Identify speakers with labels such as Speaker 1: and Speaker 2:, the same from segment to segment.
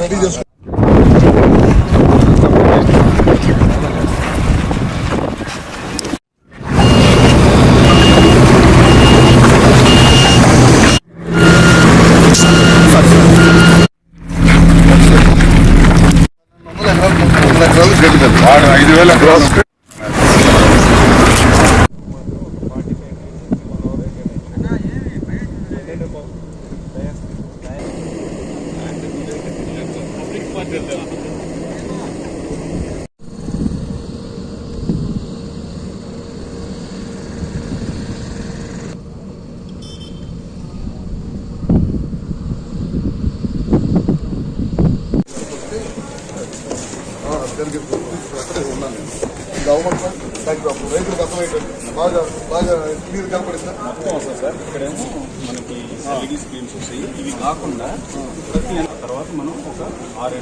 Speaker 1: Ready చేసుకో.
Speaker 2: ఎకరాలు 5,000 ఎకరాలు రైతులకు అర్థమయ్యేటట్టు బాగా బాగా క్లియర్ కనపడిస్తారు.
Speaker 3: సార్ ఇక్కడేమో మనకి ఎల్ఈడి స్క్రీన్స్ వస్తాయి. ఇవి కాకుండా ప్రతి తర్వాత మనం ఒక 6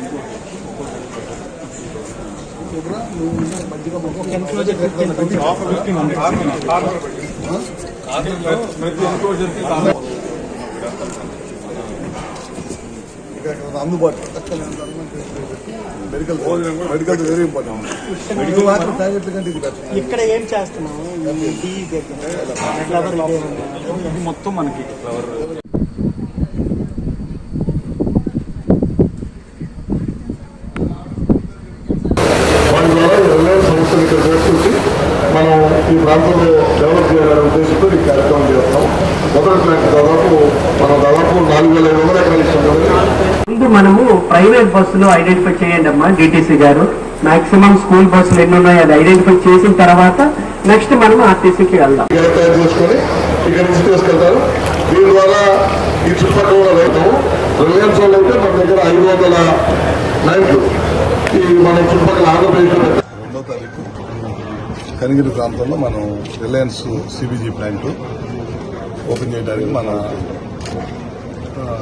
Speaker 1: అందుబాటు medical very important. Medical water private కంటే ఇది బెటర్.
Speaker 4: ఇక్కడ ఏం చేస్తున్నాము
Speaker 3: ఇది మొత్తం మనకి ఫ్లవర్
Speaker 2: సంస్థలు ఇక్కడ చేసుకుంటే మనం ఈ ప్రాంతంలో డెవలప్ చేయాలనే ఉద్దేశంతో ఈ కార్యక్రమం చేస్తాం. మొదటి ప్లాంట్ దాదాపు 4,500 ఎకరాలు ఇస్తాం కదా.
Speaker 4: ముందు మనము ప్రైవేట్ బస్సులు ఐడెంటిఫై చేయండి అమ్మా డిటిసి గారు. మాక్సిమం స్కూల్ బస్సులు ఎన్ని ఉన్నాయో అది ఐడెంటిఫై చేసిన తర్వాత నెక్స్ట్ మనం ఆర్టీసీకి వెళ్దాం.
Speaker 2: తయారు చేసుకొని ఇక్కడ నుంచి తీసుకెళ్తారు. దీని ద్వారా ఈ చుట్టుపక్కల కూడా రైతాము. రిలయన్స్ వాళ్ళు అయితే మన దగ్గర 500 ప్లాంట్లు ఈ మన చుట్టుపక్కల ఆంధ్రప్రదేశ్లో
Speaker 1: 2వ తారీఖు కనిగిరి ప్రాంతంలో మనం రిలయన్స్ సిబిజీ ప్లాంట్ ఓపెన్ చేయడానికి మన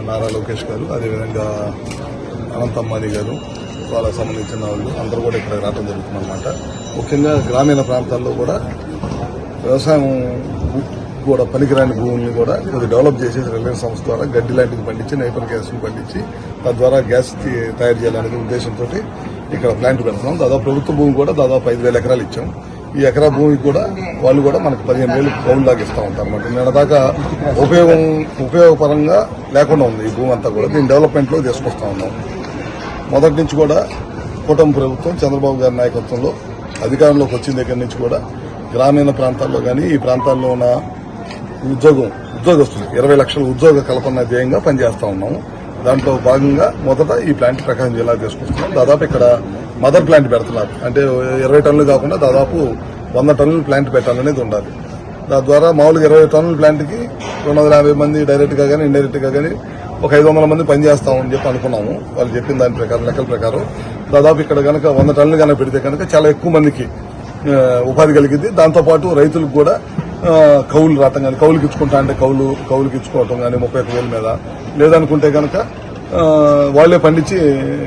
Speaker 1: నారా లోకేష్ గారు, అదేవిధంగా అనంతమ్మాని గారు, వాళ్ళకి సంబంధించిన వాళ్ళు అందరూ కూడా ఇక్కడ రావడం జరుగుతుందన్నమాట. ముఖ్యంగా గ్రామీణ ప్రాంతాల్లో కూడా వ్యవసాయం కూడా పనికిరాని భూముల్ని కూడా కొద్దిగా డెవలప్ చేసేసి రిలయన్స్ సంస్థ ద్వారా గడ్డి లాంటిది పండించి నైపర్ గ్యాస్ని పండించి తద్వారా గ్యాస్ తయారు చేయాలనే ఉద్దేశంతో ఇక్కడ ప్లాంట్ పెడుతున్నాం. దాదాపు ప్రభుత్వ భూమి కూడా దాదాపు 5,000 ఎకరాలు ఇచ్చాం. ఈ ఎకరా భూమికి కూడా వాళ్ళు కూడా మనకు 15,000 కౌలు దాకా ఇస్తూ ఉంటారు అనమాట. నిన్న దాకా ఉపయోగపరంగా లేకుండా ఉంది ఈ భూమి అంతా కూడా. దీన్ని డెవలప్మెంట్ లో తీసుకొస్తా ఉన్నాం. మొదటి నుంచి కూడా కూటమి ప్రభుత్వం చంద్రబాబు గారి నాయకత్వంలో అధికారంలోకి వచ్చిన దగ్గర నుంచి కూడా గ్రామీణ ప్రాంతాల్లో కానీ ఈ ప్రాంతాల్లో ఉన్న ఉద్యోగస్తులు 20 లక్షల ఉద్యోగ కల్పన ధ్యేయంగా పనిచేస్తా ఉన్నాము. దాంట్లో భాగంగా మొదట ఈ ప్లాంట్ ప్రకాశం జిల్లా తీసుకొస్తున్నాం. దాదాపు ఇక్కడ మదర్ ప్లాంట్ పెడుతున్నారు. అంటే 20 టన్నులు కాకుండా దాదాపు 100 టన్నుల ప్లాంట్ పెట్టాలనేది ఉండాలి. దాని ద్వారా మామూలుగా 20 టన్నుల ప్లాంట్కి 250 మంది డైరెక్ట్ గా కానీ ఇండైరెక్ట్ గా కానీ ఒక 500 మంది పనిచేస్తామని చెప్పి అనుకున్నాము. వాళ్ళు చెప్పిన దాని ప్రకారం లెక్కల ప్రకారం దాదాపు ఇక్కడ కనుక 100 టన్నులు కనుక పెడితే కనుక చాలా ఎక్కువ మందికి ఉపాధి కలిగింది. దాంతోపాటు రైతులకు కూడా కౌలు రావటం కానీ కౌలుకి ఇచ్చుకుంటా అంటే కౌలుకి ఇచ్చుకోవటం కానీ 31,000 మీద లేదనుకుంటే కనుక వాళ్లే పండించి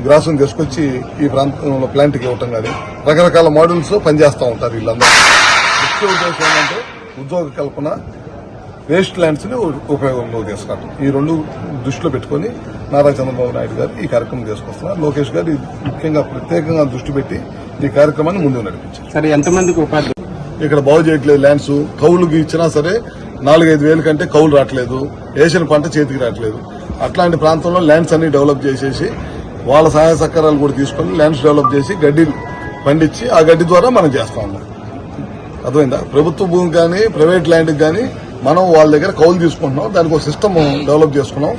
Speaker 1: గ్రాసును తీసుకొచ్చి ఈ ప్రాంతంలో ప్లాంట్కి ఇవ్వటం కానీ రకరకాల మోడల్స్ లో పనిచేస్తూ ఉంటారు వీళ్ళందరూ. ముఖ్య ఉద్దేశం ఏంటంటే ఉద్యోగ కల్పన, వేస్ట్ ల్యాండ్స్ ని ఉపయోగంలో తీసుకురావడం. ఈ 2 దృష్టిలో పెట్టుకుని నారా చంద్రబాబు నాయుడు గారు ఈ కార్యక్రమం తీసుకొస్తున్నారు. లోకేష్ గారు ముఖ్యంగా ప్రత్యేకంగా దృష్టి పెట్టి ఈ కార్యక్రమాన్ని ముందుకు నడిపించారు.
Speaker 4: సరే, ఎంతమందికి ఉపాధి
Speaker 1: ఇక్కడ బాగు చేయట్లేదు. ల్యాండ్స్ కౌలుకి ఇచ్చినా సరే 4-5 వేల కంటే కౌలు రావట్లేదు. వేసిన పంట చేతికి రావట్లేదు. అట్లాంటి ప్రాంతంలో ల్యాండ్స్ అన్ని డెవలప్ చేసేసి వాళ్ళ సహాయ సహకారాలు కూడా తీసుకుని ల్యాండ్స్ డెవలప్ చేసి గడ్డి పండించి ఆ గడ్డి ద్వారా మనం చేస్తా ఉన్నాం. అర్థమైందా? ప్రభుత్వ భూమి కానీ ప్రైవేట్ ల్యాండ్కి కానీ మనం వాళ్ళ దగ్గర కౌలు తీసుకుంటున్నాం. దానికి ఒక సిస్టమ్ డెవలప్ చేసుకున్నాం.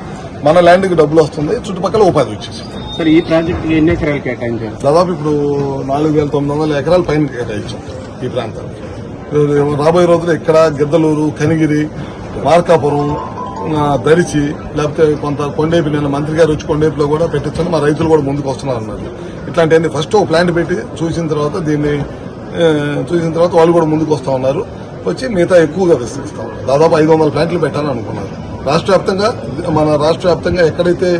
Speaker 1: మన ల్యాండ్కి డబ్బులు వస్తుంది, చుట్టుపక్కల ఉపాధి వచ్చేసి.
Speaker 4: సరే, ఈ ప్రాజెక్ట్ ఎన్ని ఎకరాలు కేటాయించారు?
Speaker 1: దాదాపు ఇప్పుడు 4,900 ఎకరాల పైన కేటాయించాం ఈ ప్రాంతానికి. రాబోయే రోజుల్లో ఇక్కడ గిద్దలూరు, కనిగిరి, మార్కాపురం, దరిచి, లేకపోతే కొంత కొండేపి, నిన్న మంత్రి గారు వచ్చి కొండేపిలో కూడా పెట్టించండి, మా రైతులు కూడా ముందుకు వస్తున్నారు అన్నారు. ఇట్లాంటివన్నీ ఫస్ట్ ఒక ప్లాంట్ పెట్టి చూసిన తర్వాత వాళ్ళు కూడా ముందుకు వస్తా ఉన్నారు. వచ్చి మిగతా ఎక్కువగా విస్తరిస్తాం. దాదాపు 500 ప్లాంట్లు పెట్టాలని అనుకున్నారు. మన రాష్ట్ర వ్యాప్తంగా ఎక్కడైతే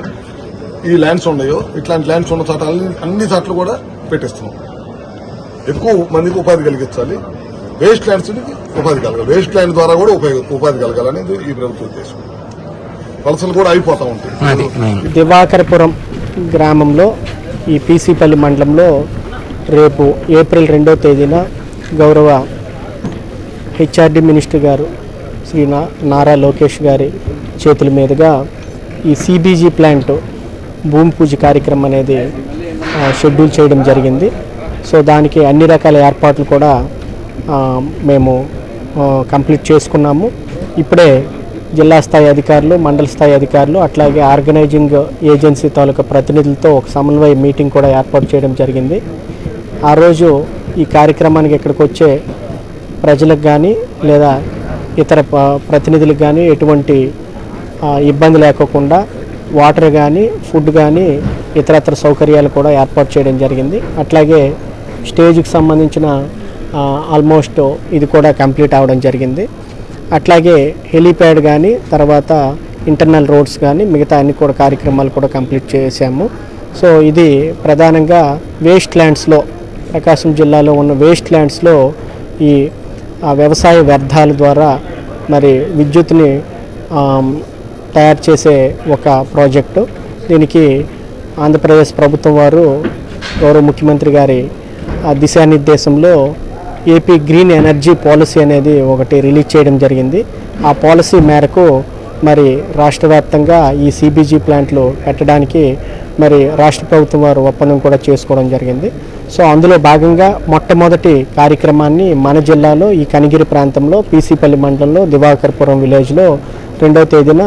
Speaker 1: ఈ ల్యాండ్స్ ఉన్నాయో ఇట్లాంటి ల్యాండ్స్ ఉన్న చోట అన్ని చోట్ల కూడా పెట్టిస్తున్నాం. ఎక్కువ మందికి ఉపాధి కలిగించాలి. వేస్ట్ ల్యాండ్స్ ఉపాధి కలగాలి. వేస్ట్ ల్యాండ్ ద్వారా కూడా ఉపాధి కలగాలనేది ఈ ప్రభుత్వ ఉద్దేశం. వలసలు కూడా అయిపోతా ఉంటాయి.
Speaker 4: దివాకరపురం
Speaker 5: గ్రామంలో ఈ పీసీపల్లి మండలంలో రేపు ఏప్రిల్ 2వ తేదీన గౌరవ హెచ్ఆర్డి మినిస్టర్ గారు శ్రీ నారా లోకేష్ గారి చేతుల మీదుగా ఈ సిబీజీ ప్లాంట్ భూమి పూజ కార్యక్రమం అనేది షెడ్యూల్ చేయడం జరిగింది. సో దానికి అన్ని రకాల ఏర్పాట్లు కూడా మేము కంప్లీట్ చేసుకున్నాము. ఇప్పుడే జిల్లా స్థాయి అధికారులు, మండల స్థాయి అధికారులు, అట్లాగే ఆర్గనైజింగ్ ఏజెన్సీ తాలూకా ప్రతినిధులతో ఒక సమన్వయ మీటింగ్ కూడా ఏర్పాటు చేయడం జరిగింది. ఆ రోజు ఈ కార్యక్రమానికి ఇక్కడికి వచ్చే ప్రజలకు కానీ లేదా ఇతర ప్రతినిధులకు కానీ ఎటువంటి ఇబ్బంది లేకోకుండా వాటర్ కానీ, ఫుడ్ కానీ, ఇతరత్ర సౌకర్యాలు కూడా ఏర్పాటు చేయడం జరిగింది. అట్లాగే స్టేజ్కి సంబంధించిన ఆల్మోస్ట్ ఇది కూడా కంప్లీట్ అవ్వడం జరిగింది. అట్లాగే హెలీప్యాడ్ కానీ, తర్వాత ఇంటర్నల్ రోడ్స్ కానీ, మిగతా అన్ని కూడా కార్యక్రమాలు కూడా కంప్లీట్ చేసాము. సో ఇది ప్రధానంగా వేస్ట్ ల్యాండ్స్లో, ప్రకాశం జిల్లాలో ఉన్న వేస్ట్ ల్యాండ్స్లో ఈ వ్యవసాయ వ్యర్థాల ద్వారా మరి విద్యుత్ని తయారు చేసే ఒక ప్రాజెక్టు. దీనికి ఆంధ్రప్రదేశ్ ప్రభుత్వం వారు గౌరవ ముఖ్యమంత్రి గారి దిశానిర్దేశంలో ఏపీ గ్రీన్ ఎనర్జీ పాలసీ అనేది ఒకటి రిలీజ్ చేయడం జరిగింది. ఆ పాలసీ మేరకు మరి రాష్ట్ర వ్యాప్తంగా ఈ సిబీజీ ప్లాంట్లు పెట్టడానికి మరి రాష్ట్ర ప్రభుత్వం వారు ఒప్పందం కూడా చేసుకోవడం జరిగింది. సో అందులో భాగంగా మొట్టమొదటి కార్యక్రమాన్ని మన జిల్లాలో ఈ కనిగిరి ప్రాంతంలో పీసీపల్లి మండలంలో దివాకర్పురం విలేజ్లో 2వ తేదీన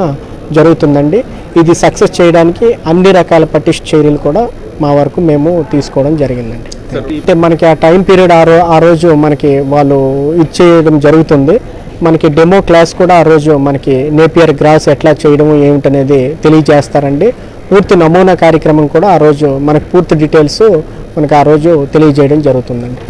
Speaker 5: జరుగుతుందండి. ఇది సక్సెస్ చేయడానికి అన్ని రకాల పటిష్ట చర్యలు కూడా మా వరకు మేము తీసుకోవడం జరిగిందండి. అంటే మనకి ఆ టైం పీరియడ్ ఆ రోజు మనకి వాళ్ళు ఇచ్చేయడం జరుగుతుంది. మనకి డెమో క్లాస్ కూడా ఆ రోజు మనకి నేపియర్ గ్రాస్ ఎట్లా చేయడం ఏమిటనేది తెలియజేస్తారండి. పూర్తి నమూనా కార్యక్రమం కూడా ఆ రోజు మనకు పూర్తి డీటెయిల్స్ మనకు ఆ రోజు తెలియజేయడం జరుగుతుందండి.